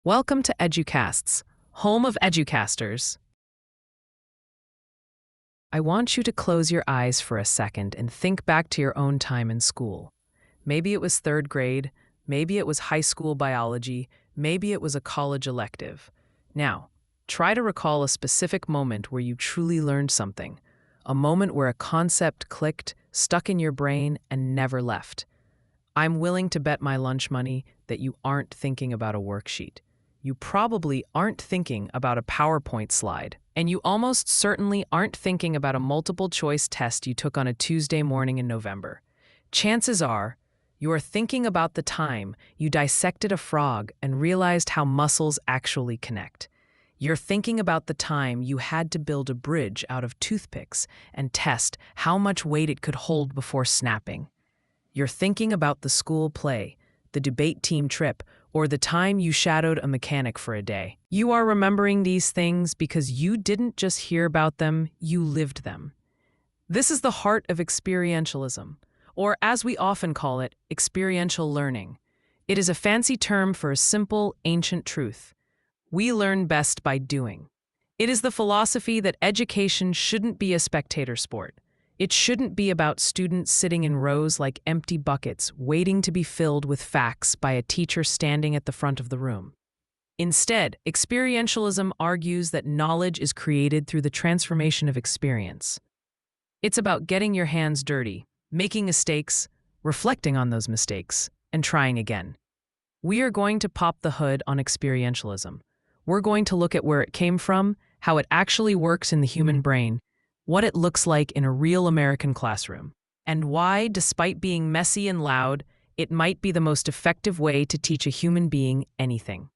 Welcome to EduCasts, home of EduCasters. I want you to close your eyes for a second and think back to your own time in school. Maybe it was third grade, maybe it was high school biology, maybe it was a college elective. Now, try to recall a specific moment where you truly learned something, a moment where a concept clicked, stuck in your brain, and never left. I'm willing to bet my lunch money that you aren't thinking about a worksheet. You probably aren't thinking about a PowerPoint slide, and you almost certainly aren't thinking about a multiple-choice test you took on a Tuesday morning in November. Chances are, you are thinking about the time you dissected a frog and realized how muscles actually connect. You're thinking about the time you had to build a bridge out of toothpicks and test how much weight it could hold before snapping. You're thinking about the school play, the debate team trip, or the time you shadowed a mechanic for a day. You are remembering these things because you didn't just hear about them, you lived them. This is the heart of experientialism, or as we often call it, experiential learning. It is a fancy term for a simple, ancient truth. We learn best by doing. It is the philosophy that education shouldn't be a spectator sport. It shouldn't be about students sitting in rows like empty buckets, waiting to be filled with facts by a teacher standing at the front of the room. Instead, experientialism argues that knowledge is created through the transformation of experience. It's about getting your hands dirty, making mistakes, reflecting on those mistakes, and trying again. We are going to pop the hood on experientialism. We're going to look at where it came from, how it actually works in the human brain, what it looks like in a real American classroom, and why, despite being messy and loud, it might be the most effective way to teach a human being anything.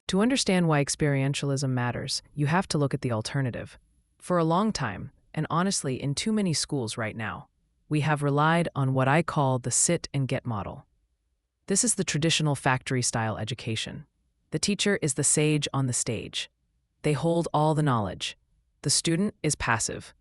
To understand why experientialism matters, you have to look at the alternative. For a long time, and honestly in too many schools right now, we have relied on what I call the sit and get model. This is the traditional factory-style education. The teacher is the sage on the stage. They hold all the knowledge. The student is passive.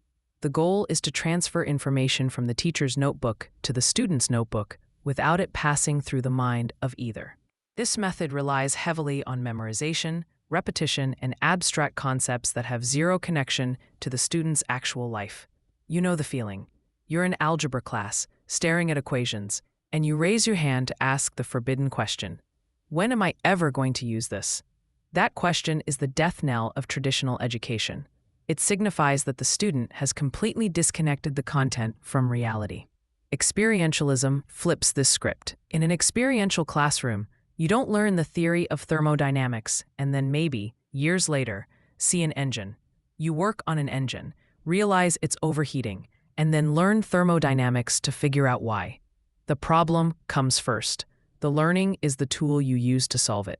The goal is to transfer information from the teacher's notebook to the student's notebook without it passing through the mind of either. This method relies heavily on memorization, repetition, and abstract concepts that have zero connection to the student's actual life. You know the feeling. You're in algebra class, staring at equations, and you raise your hand to ask the forbidden question. When am I ever going to use this? That question is the death knell of traditional education. It signifies that the student has completely disconnected the content from reality. Experientialism flips this script. In an experiential classroom, you don't learn the theory of thermodynamics and then maybe, years later, see an engine. You work on an engine, realize it's overheating, and then learn thermodynamics to figure out why. The problem comes first. The learning is the tool you use to solve it.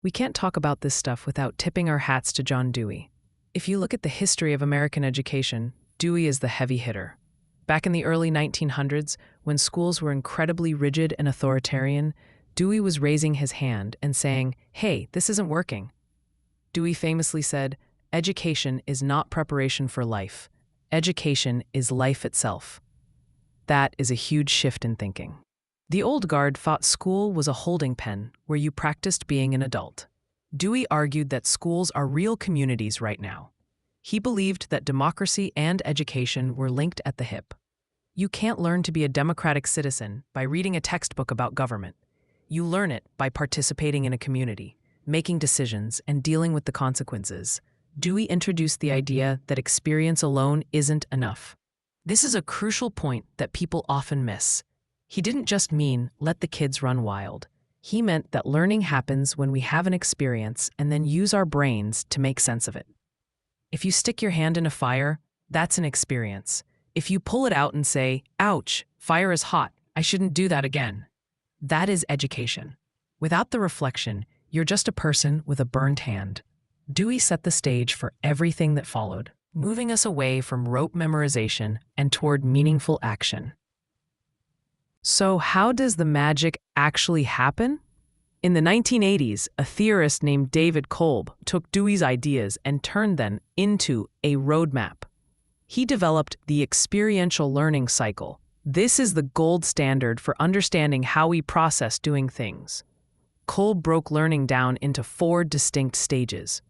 We can't talk about this stuff without tipping our hats to John Dewey. If you look at the history of American education, Dewey is the heavy hitter. Back in the early 1900s, when schools were incredibly rigid and authoritarian, Dewey was raising his hand and saying, "Hey, this isn't working." Dewey famously said, "Education is not preparation for life. Education is life itself." That is a huge shift in thinking. The old guard thought school was a holding pen where you practiced being an adult. Dewey argued that schools are real communities right now. He believed that democracy and education were linked at the hip. You can't learn to be a democratic citizen by reading a textbook about government. You learn it by participating in a community, making decisions, and dealing with the consequences. Dewey introduced the idea that experience alone isn't enough. This is a crucial point that people often miss. He didn't just mean, let the kids run wild. He meant that learning happens when we have an experience and then use our brains to make sense of it. If you stick your hand in a fire, that's an experience. If you pull it out and say, "Ouch, fire is hot, I shouldn't do that again," that is education. Without the reflection, you're just a person with a burned hand. Dewey set the stage for everything that followed, moving us away from rote memorization and toward meaningful action. So how does the magic actually happen? In the 1980s, a theorist named David Kolb took Dewey's ideas and turned them into a roadmap. He developed the experiential learning cycle. This is the gold standard for understanding how we process doing things. Cole broke learning down into 4 distinct stages.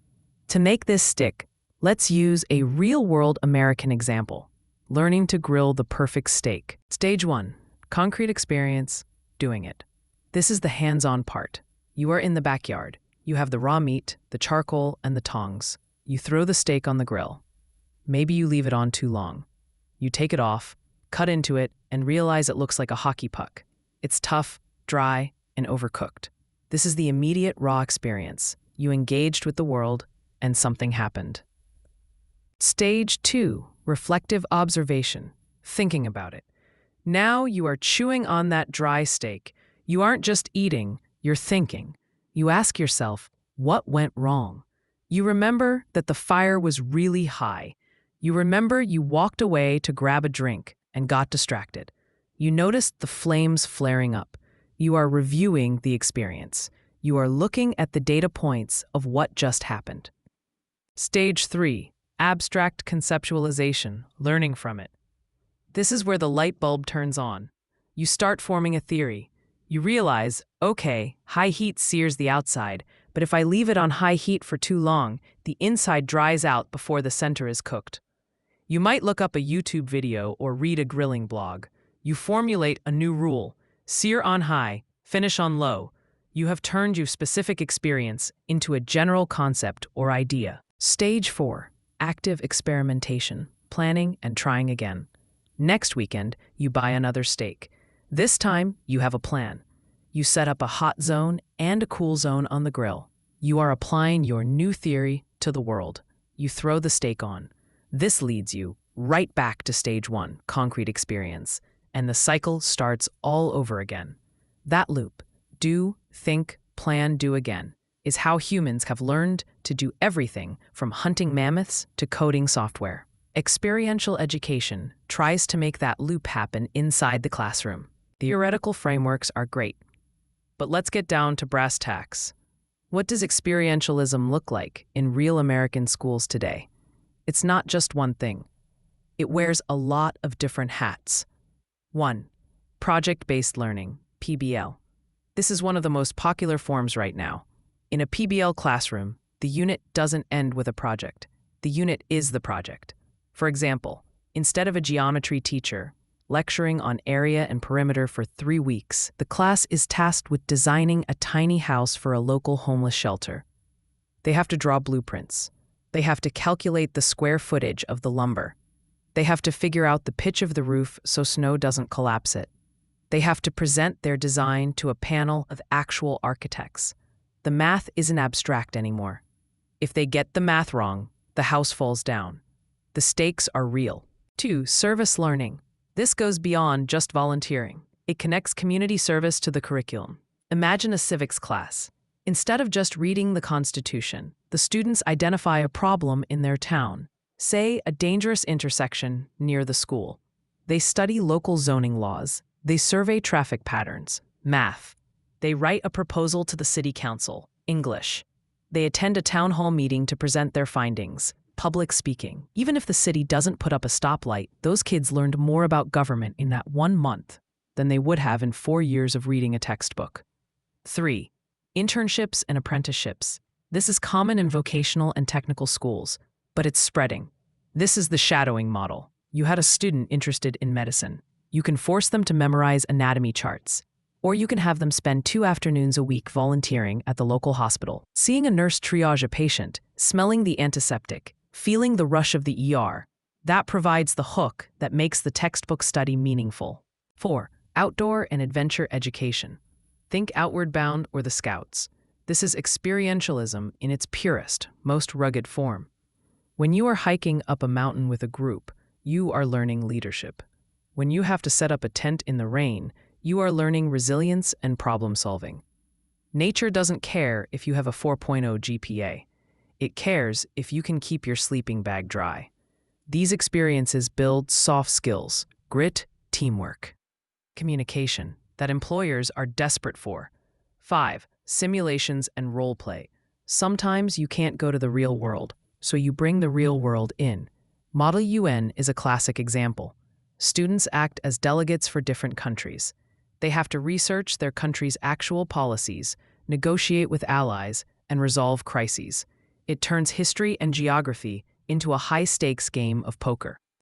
To make this stick, let's use a real-world American example: learning to grill the perfect steak. Stage 1, concrete experience, doing it. This is the hands-on part. You are in the backyard. You have the raw meat, the charcoal, and the tongs. You throw the steak on the grill. Maybe you leave it on too long. You take it off, cut into it, and realize it looks like a hockey puck. It's tough, dry, and overcooked. This is the immediate raw experience. You engaged with the world, and something happened. Stage 2, reflective observation, thinking about it. Now you are chewing on that dry steak. You aren't just eating, you're thinking. You ask yourself, what went wrong? You remember that the fire was really high. You remember you walked away to grab a drink and got distracted. You noticed the flames flaring up. You are reviewing the experience. You are looking at the data points of what just happened. Stage 3, abstract conceptualization, learning from it. This is where the light bulb turns on. You start forming a theory. You realize, okay, high heat sears the outside, but if I leave it on high heat for too long, the inside dries out before the center is cooked. You might look up a YouTube video or read a grilling blog. You formulate a new rule: sear on high, finish on low. You have turned your specific experience into a general concept or idea. Stage 4, active experimentation, planning and trying again. Next weekend, you buy another steak. This time, you have a plan. You set up a hot zone and a cool zone on the grill. You are applying your new theory to the world. You throw the steak on. This leads you right back to stage 1, concrete experience, and the cycle starts all over again. That loop, do, think, plan, do again, is how humans have learned to do everything from hunting mammoths to coding software. Experiential education tries to make that loop happen inside the classroom. Theoretical frameworks are great, but let's get down to brass tacks. What does experientialism look like in real American schools today? It's not just one thing. It wears a lot of different hats. 1. Project-based learning, PBL. This is one of the most popular forms right now. In a PBL classroom, the unit doesn't end with a project. The unit is the project. For example, instead of a geometry teacher lecturing on area and perimeter for 3 weeks, the class is tasked with designing a tiny house for a local homeless shelter. They have to draw blueprints. They have to calculate the square footage of the lumber. They have to figure out the pitch of the roof so snow doesn't collapse it. They have to present their design to a panel of actual architects. The math isn't abstract anymore. If they get the math wrong, the house falls down. The stakes are real. 2. Service learning. This goes beyond just volunteering. It connects community service to the curriculum. Imagine a civics class. Instead of just reading the Constitution, the students identify a problem in their town, say a dangerous intersection near the school. They study local zoning laws. They survey traffic patterns, math. They write a proposal to the city council, English. They attend a town hall meeting to present their findings, public speaking. Even if the city doesn't put up a stoplight, those kids learned more about government in that 1 month than they would have in 4 years of reading a textbook. 3. Internships and apprenticeships. This is common in vocational and technical schools, but it's spreading. This is the shadowing model. You had a student interested in medicine. You can force them to memorize anatomy charts, or you can have them spend 2 afternoons a week volunteering at the local hospital, seeing a nurse triage a patient, smelling the antiseptic, feeling the rush of the ER. That provides the hook that makes the textbook study meaningful. 4. Outdoor and adventure education. Think Outward Bound or the Scouts. This is experientialism in its purest, most rugged form. When you are hiking up a mountain with a group, you are learning leadership. When you have to set up a tent in the rain, you are learning resilience and problem solving. Nature doesn't care if you have a 4.0 GPA. It cares if you can keep your sleeping bag dry. These experiences build soft skills, grit, teamwork, communication that employers are desperate for. 5. Simulations and role play. Sometimes you can't go to the real world, so you bring the real world in. Model UN is a classic example. Students act as delegates for different countries. They have to research their country's actual policies, negotiate with allies, and resolve crises. It turns history and geography into a high-stakes game of poker.